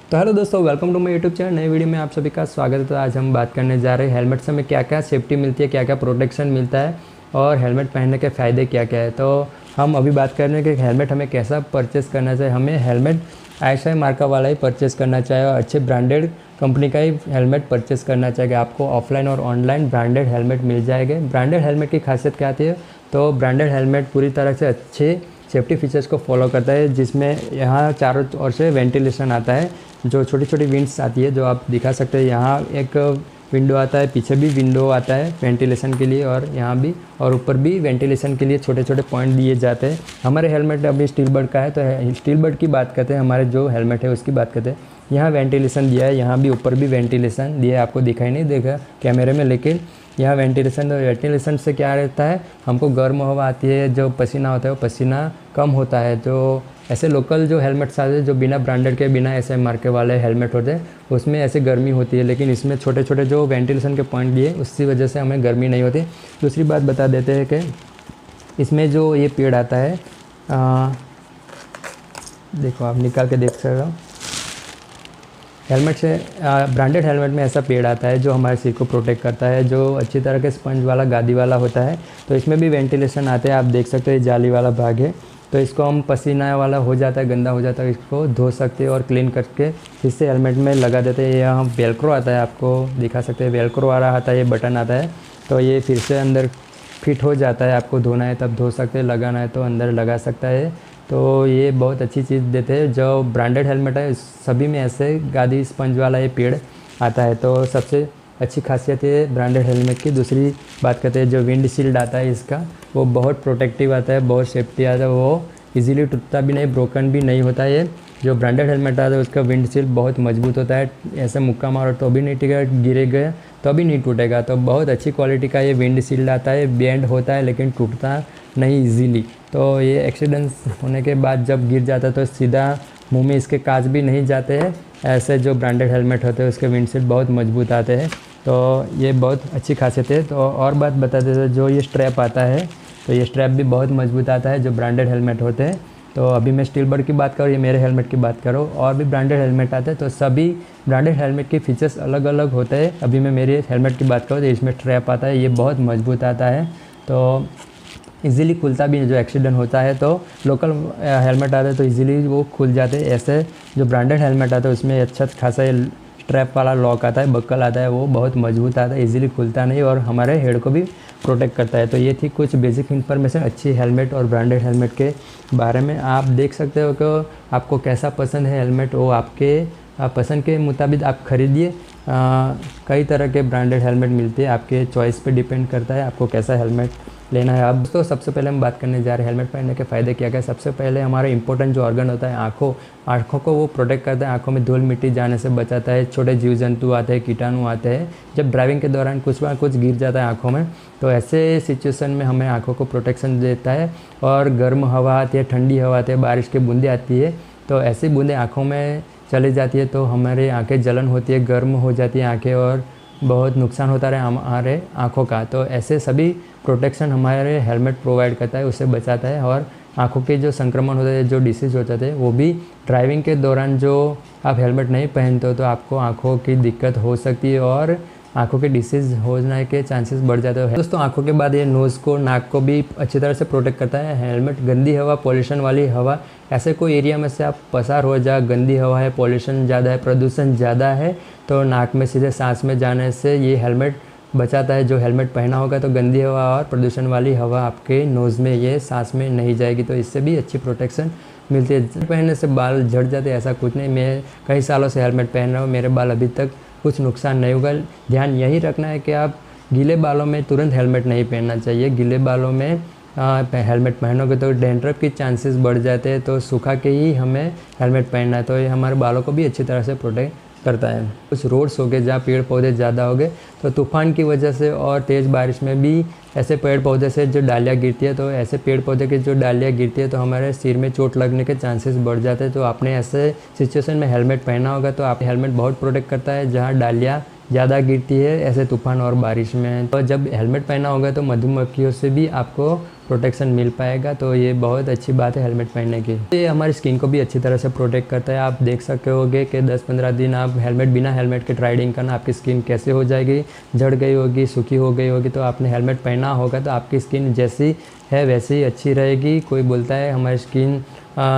तो हेलो दोस्तों, welcome to my YouTube channel. नए वीडियो में आप सभी का स्वागत है। तो आज हम बात करने जा रहे हैं हेलमेट से हमें क्या क्या सेफ्टी मिलती है, क्या क्या प्रोटेक्शन मिलता है और हेलमेट पहनने के फ़ायदे क्या क्या है। तो हम अभी बात कर रहे हैं कि हेलमेट हमें कैसा परचेज़ करना चाहिए। हमें हेलमेट ISI मार्का वाला ही परचेज़ करना चाहिए और अच्छे ब्रांडेड कंपनी का ही हेलमेट परचेज़ करना चाहिए। आपको ऑफलाइन और ऑनलाइन ब्रांडेड हेलमेट मिल जाएंगे। ब्रांडेड हेलमेट की खासियत क्या आती है, तो ब्रांडेड हेलमेट पूरी तरह से अच्छे सेफ्टी फीचर्स को फॉलो करता है, जिसमें यहाँ चारों ओर से वेंटिलेशन आता है। जो छोटी छोटी विंड्स आती है जो आप दिखा सकते हैं, यहाँ एक विंडो आता है, पीछे भी विंडो आता है वेंटिलेशन के लिए, और यहाँ भी और ऊपर भी वेंटिलेशन के लिए छोटे छोटे पॉइंट दिए जाते हैं। हमारे हेलमेट अभी स्टील बर्ड का है, तो स्टील बर्ड की बात करते हैं, हमारे जो हेलमेट है उसकी बात करते हैं। यहाँ वेंटिलेशन दिया है, यहाँ भी ऊपर भी वेंटिलेशन दिया है। आपको दिखाई नहीं देगा कैमरे में, लेकिन यहाँ वेंटिलेशन से क्या रहता है, हमको गर्म हवा आती है, जो पसीना होता है वो पसीना कम होता है। जो ऐसे लोकल जो हेलमेट्स आते हैं जो बिना ब्रांडेड के बिना ऐसे मार्के वाले हेलमेट होते हैं, उसमें ऐसे गर्मी होती है, लेकिन इसमें छोटे छोटे जो वेंटिलेशन के पॉइंट दिए उसकी वजह से हमें गर्मी नहीं होती। दूसरी बात बता देते हैं कि इसमें जो ये पेड़ आता है, देखो आप निकाल के देख सकते हो, हेलमेट से ब्रांडेड हेलमेट में ऐसा पेड़ आता है जो हमारे सिर को प्रोटेक्ट करता है, जो अच्छी तरह के स्पंज वाला गादी वाला होता है। तो इसमें भी वेंटिलेशन आते हैं, आप देख सकते हो ये जाली वाला भाग है। तो इसको हम पसीना वाला हो जाता है, गंदा हो जाता है, इसको धो सकते हैं और क्लीन करके फिर से हेलमेट में लगा देते हैं। यहाँ वेलक्रो आता है, आपको दिखा सकते हैं, वेलक्रो वाला आता है, ये बटन आता है, तो ये फिर से अंदर फिट हो जाता है। आपको धोना है तब धो सकते हैं, लगाना है तो अंदर लगा सकता है। तो ये बहुत अच्छी चीज़ देते हैं। जो ब्रांडेड हेलमेट है सभी में ऐसे गादी स्पंज वाला ये पेड़ आता है, तो सबसे अच्छी खासियत है ब्रांडेड हेलमेट की। दूसरी बात करते हैं, जो विंड शील्ड आता है इसका, वो बहुत प्रोटेक्टिव आता है, बहुत सेफ्टी आता है, वो इजीली टूटता भी नहीं, ब्रोकन भी नहीं होता है। ये जो ब्रांडेड हेलमेट आता है उसका विंड शील्ड बहुत मजबूत होता है, ऐसे मुक्का मारो तो भी नहीं टिकेगा, गिरे गए तो भी नहीं टूटेगा। तो बहुत अच्छी क्वालिटी का ये विंड शील्ड आता है, बेंड होता है लेकिन टूटता नहीं इजीली। तो ये एक्सीडेंट्स होने के बाद जब गिर जाता है तो सीधा मुंह में इसके कांच भी नहीं जाते हैं। ऐसे जो ब्रांडेड हेलमेट होते हैं उसके विंडशील्ड बहुत मजबूत आते हैं, तो ये बहुत अच्छी खासियत है। तो और बात बता देते हैं, जो ये स्ट्रैप आता है, तो ये स्ट्रैप भी बहुत मजबूत आता है जो ब्रांडेड हेलमेट होते हैं। तो अभी मैं स्टील बर्ड की बात करूँ, ये मेरे हेलमेट की बात करूँ, और भी ब्रांडेड हेलमेट आते हैं, तो सभी ब्रांडेड हेलमेट के फीचर्स अलग अलग होते हैं। अभी मैं मेरे हेलमेट की बात करूँ तो इसमें स्ट्रैप आता है, ये बहुत मजबूत आता है, तो इजीली खुलता भी नहीं। जो एक्सीडेंट होता है तो लोकल हेलमेट आते हैं तो इजीली वो खुल जाते हैं। ऐसे जो ब्रांडेड हेलमेट आता है उसमें अच्छा खासा स्ट्रैप वाला लॉक आता है, बक्कल आता है, वो बहुत मजबूत आता है, इजीली खुलता नहीं और हमारे हेड को भी प्रोटेक्ट करता है। तो ये थी कुछ बेसिक इन्फॉर्मेशन अच्छी हेलमेट और ब्रांडेड हेलमेट के बारे में। आप देख सकते हो कि आपको कैसा पसंद है हेलमेट, वो आपके पसंद के मुताबिक आप खरीदिए। कई तरह के ब्रांडेड हेलमेट मिलते हैं, आपके चॉइस पे डिपेंड करता है आपको कैसा हेलमेट लेना है। अब तो सबसे पहले हम बात करने जा रहे हैं हेलमेट पहनने के फ़ायदे क्या क्या। सबसे पहले हमारा इंपॉर्टेंट जो ऑर्गन होता है आँखों को वो प्रोटेक्ट करता है, आँखों में धूल मिट्टी जाने से बचाता है। छोटे जीव जंतु आते हैं, कीटाणु आते हैं, जब ड्राइविंग के दौरान कुछ बार कुछ गिर जाता है आँखों में, तो ऐसे सिचुएशन में हमें आँखों को प्रोटेक्शन देता है। और गर्म हवा आती है, ठंडी हवा आती है, बारिश की बूंदें आती है, तो ऐसी बूंदें आँखों में चली जाती है तो हमारे आँखें जलन होती है, गर्म हो जाती है आँखें और बहुत नुकसान होता है हमारे आँखों का। तो ऐसे सभी प्रोटेक्शन हमारे हेलमेट प्रोवाइड करता है, उससे बचाता है। और आँखों के जो संक्रमण होते हैं, जो डिसीज़ हो जाते हैं, वो भी ड्राइविंग के दौरान जो आप हेलमेट नहीं पहनते हो तो आपको आँखों की दिक्कत हो सकती है और आँखों के डिसीज़ होने के चांसेस बढ़ जाते हैं। दोस्तों आँखों के बाद ये नोज़ को, नाक को भी अच्छी तरह से प्रोटेक्ट करता है हेलमेट। गंदी हवा, पॉल्यूशन वाली हवा, ऐसे कोई एरिया में से आप पसार हो जा, गंदी हवा है, पॉल्यूशन ज़्यादा है, प्रदूषण ज़्यादा है, तो नाक में सीधे सांस में जाने से ये हेलमेट बचाता है। जो हेलमेट पहना होगा तो गंदी हवा और प्रदूषण वाली हवा आपके नोज़ में, ये सांस में नहीं जाएगी, तो इससे भी अच्छी प्रोटेक्शन मिलती है। पहनने से बाल झड़ जाते ऐसा कुछ नहीं, मैं कई सालों से हेलमेट पहन रहा हूँ, मेरे बाल अभी तक कुछ नुकसान नहीं होगा। ध्यान यही रखना है कि आप गीले बालों में तुरंत हेलमेट नहीं पहनना चाहिए। गीले बालों में हेलमेट पहनोगे तो डैंड्रफ की चांसेस बढ़ जाते हैं, तो सूखा के ही हमें हेलमेट पहनना है, तो ये हमारे बालों को भी अच्छी तरह से प्रोटेक्ट करता है। कुछ रोड्स हो गए जहाँ पेड़ पौधे ज़्यादा हो गए, तो तूफ़ान की वजह से और तेज़ बारिश में भी ऐसे पेड़ पौधे से जो डालियाँ गिरती है, तो ऐसे पेड़ पौधे की जो डालियाँ गिरती है तो हमारे सिर में चोट लगने के चांसेस बढ़ जाते हैं। तो आपने ऐसे सिचुएशन में हेलमेट पहना होगा तो आप हेलमेट बहुत प्रोटेक्ट करता है। जहाँ डालियाँ ज़्यादा गिरती है ऐसे तूफान और बारिश में। तो जब हेलमेट पहना होगा तो मधुमक्खियों से भी आपको प्रोटेक्शन मिल पाएगा। तो ये बहुत अच्छी बात है हेलमेट पहनने की। ये हमारी स्किन को भी अच्छी तरह से प्रोटेक्ट करता है। आप देख सकते होगे कि 10-15 दिन आप बिना हेलमेट के राइडिंग करना, आपकी स्किन कैसे हो जाएगी, झड़ गई होगी, सूखी हो गई होगी। तो आपने हेलमेट पहना होगा तो आपकी स्किन जैसी है वैसे ही अच्छी रहेगी। कोई बोलता है हमारी स्किन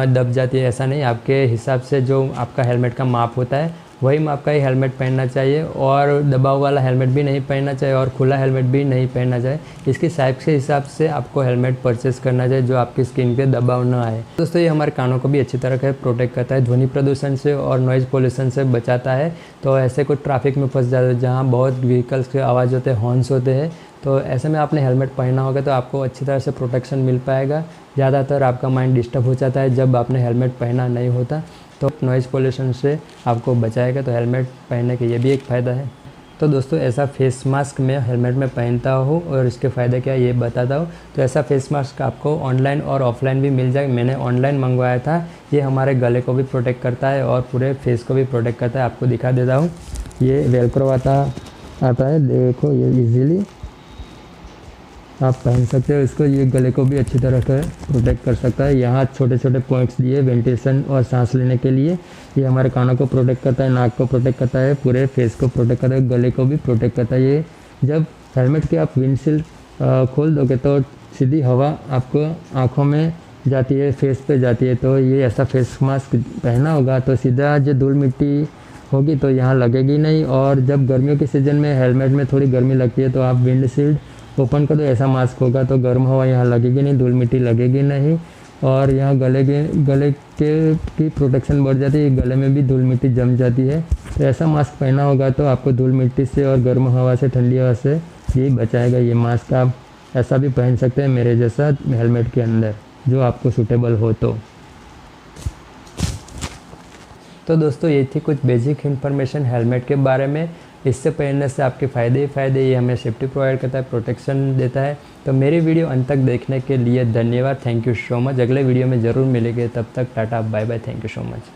दब जाती है, ऐसा नहीं। आपके हिसाब से जो आपका हेलमेट का माप होता है वही माप का ही हेलमेट पहनना चाहिए, और दबाव वाला हेलमेट भी नहीं पहनना चाहिए और खुला हेलमेट भी नहीं पहनना चाहिए। इसकी साइज के हिसाब से आपको हेलमेट परचेस करना चाहिए जो आपकी स्किन पे दबाव ना आए। दोस्तों ये हमारे कानों को भी अच्छी तरह से प्रोटेक्ट करता है, ध्वनि प्रदूषण से और नॉइज़ पोल्यूशन से बचाता है। तो ऐसे कोई ट्रैफिक में फंस जाते हैं जहाँ बहुत व्हीकल्स के आवाज़ होते हैं, हॉर्न्स होते हैं, तो ऐसे में आपने हेलमेट पहना होगा तो आपको अच्छी तरह से प्रोटेक्शन मिल पाएगा। ज़्यादातर आपका माइंड डिस्टर्ब हो जाता है जब आपने हेलमेट पहना नहीं होता, तो नॉइज़ पोल्यूशन से आपको बचाएगा। तो हेलमेट पहनने के ये भी एक फ़ायदा है। तो दोस्तों ऐसा फेस मास्क मैं हेलमेट में पहनता हूँ और इसके फ़ायदे क्या है ये बताता हूँ। तो ऐसा फेस मास्क आपको ऑनलाइन और ऑफलाइन भी मिल जाएगा। मैंने ऑनलाइन मंगवाया था। ये हमारे गले को भी प्रोटेक्ट करता है और पूरे फेस को भी प्रोटेक्ट करता है। आपको दिखा देता हूँ, ये वेलक्रो आता है, देखो ये इजीली आप पहन सकते हो इसको। ये गले को भी अच्छी तरह से प्रोटेक्ट कर सकता है। यहाँ छोटे छोटे पॉइंट्स दिए वेंटिलेशन और सांस लेने के लिए। ये हमारे कानों को प्रोटेक्ट करता है, नाक को प्रोटेक्ट करता है, पूरे फेस को प्रोटेक्ट करता है, गले को भी प्रोटेक्ट करता है। ये जब हेलमेट के आप विंडशील्ड खोल दोगे तो सीधी हवा आपको आँखों में जाती है, फेस पे जाती है। तो ये ऐसा फेस मास्क पहना होगा तो सीधा जो धूल मिट्टी होगी तो यहाँ लगेगी नहीं। और जब गर्मियों के सीज़न में हेलमेट में थोड़ी गर्मी लगती है तो आप विंडशील्ड ओपन कर दो, ऐसा मास्क होगा तो गर्म हवा यहाँ लगेगी नहीं, धूल मिट्टी लगेगी नहीं, और यहाँ गले के की प्रोटेक्शन बढ़ जाती है। गले में भी धूल मिट्टी जम जाती है। तो ऐसा मास्क पहना होगा तो आपको धूल मिट्टी से और गर्म हवा से, ठंडी हवा से ये बचाएगा। ये मास्क आप ऐसा भी पहन सकते हैं मेरे जैसा हेलमेट के अंदर, जो आपको सूटेबल हो। तो दोस्तों ये थी कुछ बेसिक इन्फॉर्मेशन हेलमेट के बारे में। इससे पहनने से आपके फ़ायदे ही फ़ायदे, ये हमें सेफ्टी प्रोवाइड करता है, प्रोटेक्शन देता है। तो मेरी वीडियो अंत तक देखने के लिए धन्यवाद, थैंक यू सो मच। अगले वीडियो में ज़रूर मिलेंगे, तब तक tata bye bye, thank you so much.